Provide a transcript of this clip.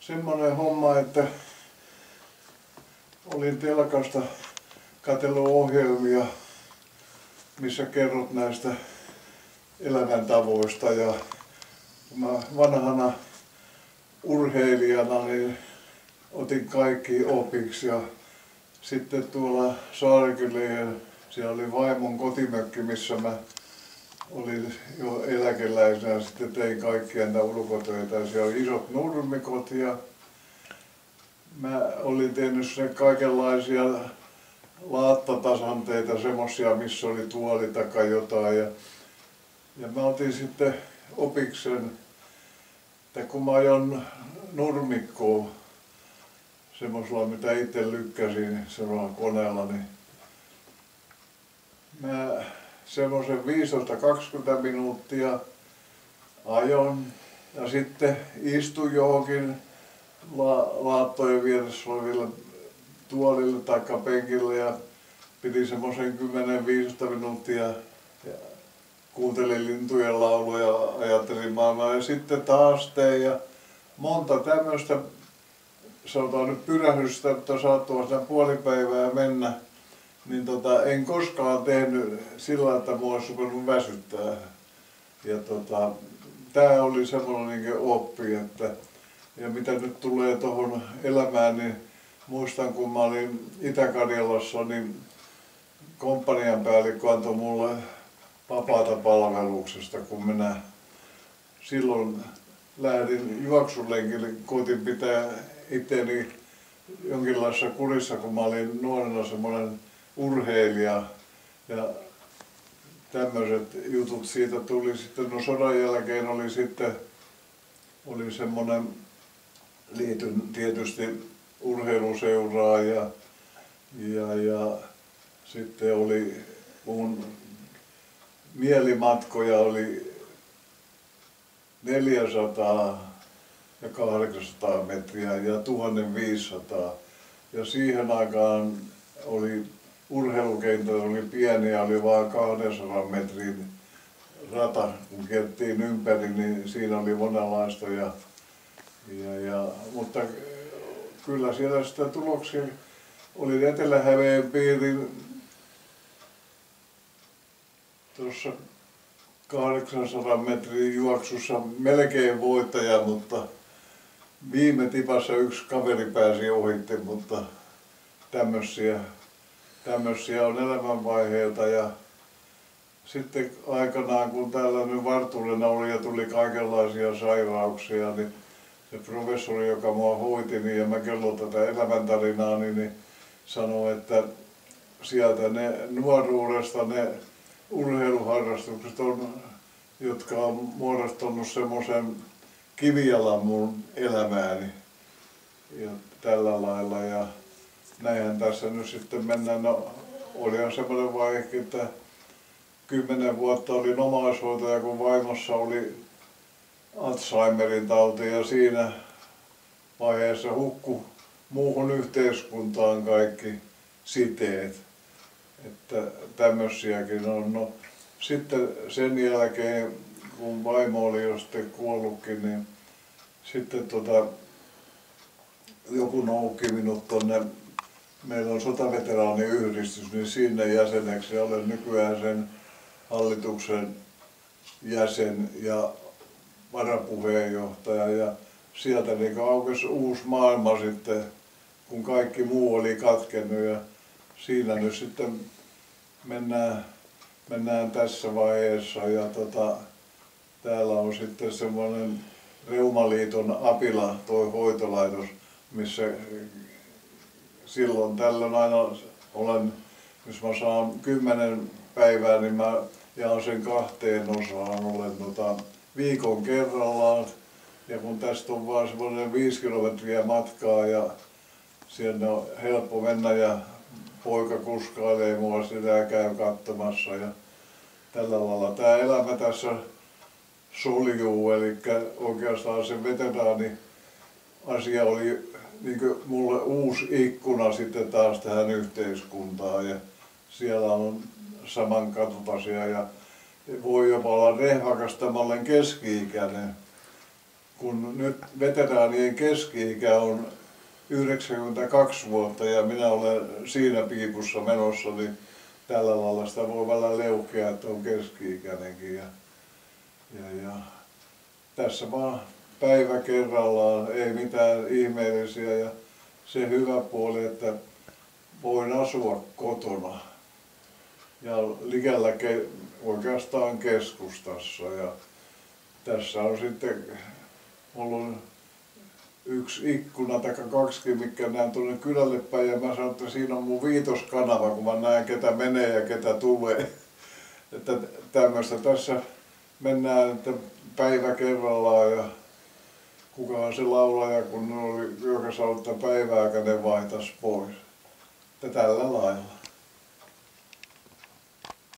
semmoinen homma, että olin telkasta katsellut ohjelmia, missä kerrot näistä elämäntavoista, ja mä vanhana urheilijana niin otin kaikki opiksi, ja sitten tuolla Saarikyliin, siellä oli vaimon kotimökki, missä mä olin jo eläkeläisenä, sitten tein kaikkia näitä ulkotöitä. Siellä oli isot nurmikot ja mä olin tehnyt sinne kaikenlaisia laattatasanteita, semmosia, missä oli tuoli tai jotain. Ja mä otin sitten opiksi sen, että kun mä ajoin nurmikkoa semmoisella, mitä itse lykkäsin semmoisella koneella, niin mä semmoisen 15-20 minuuttia ajon ja sitten istuin johonkin laattojen vieressä oleville tuolille tai penkille ja piti semmoisen 10-15 minuuttia ja kuuntelin lintujen lauluja ja ajattelin maailmaa ja sitten taas tein ja monta tämmöistä, sanotaan nyt pyrähdystä, että saattaa sitä puoli päivää mennä, niin en koskaan tehnyt sillä, että mua olisi ruvennut väsyttää. Ja tää oli semmoinen niin oppi, että ja mitä nyt tulee tuohon elämään, niin muistan kun mä olin Itä-Karjalassa, niin komppanian päällikkö antoi mulle vapaata palveluksesta, kun minä silloin lähdin juoksulenkille, koitin pitää itteni jonkinlaisessa kurissa, kun mä olin nuorena semmoinen urheilija ja tämmöiset jutut siitä tuli sitten. No sodan jälkeen oli semmoinen, liityn tietysti urheiluseuraa ja sitten oli mun mielimatkoja oli 400 ja 800 metriä ja 1500. Ja siihen aikaan oli urheilukenttä oli pieni ja oli vain 200 metrin rata, kun kierrettiin ympäri, niin siinä oli monenlaista. Mutta kyllä siellä sitä tuloksia oli Etelä-Hämeen piirin tuossa 800 metrin juoksussa melkein voittaja, mutta viime tipassa yksi kaveri pääsi ohitte, mutta tämmöisiä on elämänvaiheita. Ja sitten aikanaan kun täällä nyt vartulina oli ja tuli kaikenlaisia sairauksia, niin se professori, joka mua hoiti niin, ja mä kerron tätä elämäntarinaa, niin sanoi, että sieltä nuoruudesta ne urheiluharrastukset on, jotka on muodostunut semmoisen kivijalan mun elämääni ja tällä lailla. Ja näinhän tässä nyt sitten mennään. No, olihan semmoinen vaihe, että 10 vuotta olin omaishoitaja, kun vaimossa oli Alzheimerin tauti ja siinä vaiheessa hukku muuhun yhteiskuntaan kaikki siteet. Että tämmöisiäkin on. No, sitten sen jälkeen, kun vaimo oli jo sitten kuollutkin, niin sitten joku noukki minut tonne, meillä on sotaveteraaniyhdistys, niin sinne jäseneksi ja olen nykyään sen hallituksen jäsen ja varapuheenjohtaja. Ja sieltä niin aukesi uusi maailma sitten, kun kaikki muu oli katkennut ja siinä nyt sitten mennään tässä vaiheessa ja täällä on sitten semmoinen Reumaliiton Apila, toi hoitolaitos, missä silloin tällöin aina olen, jos mä saan 10 päivää, niin mä jaan sen 2 osaan, olen viikon kerrallaan. Ja kun tästä on vaan semmoinen 5 kilometriä matkaa ja siellä on helppo mennä ja poika kuskailee mua sitä ja käy katsomassa ja tällä lailla. Tää elämä tässä soljuu, eli oikeastaan se veteraani asia oli niin mulle uusi ikkuna sitten taas tähän yhteiskuntaan ja siellä on samankaltaisia ja voi jopa olla rehvakas, että mä olen keski-ikäinen, kun nyt veteraanien keski-ikä on 92 vuotta ja minä olen siinä piipussa menossa, niin tällä lailla sitä voi välillä leukea, että on keski-ikäinenkin. Ja tässä vaan päivä kerrallaan, ei mitään ihmeellisiä, ja se hyvä puoli, että voin asua kotona ja likellä oikeastaan keskustassa. Ja tässä on sitten ollut yksi ikkuna tai kaksikin, mitkä näen tuonne kylälle päin, ja mä sanon, että siinä on mun viitoskanava, kun mä näen ketä menee ja ketä tulee. Että tämmöistä tässä mennään, että päivä kerrallaan, ja kukahan se laulaja, kun oli joka sanoi, että päivääkään ne vaihtaisi pois. Että tällä lailla.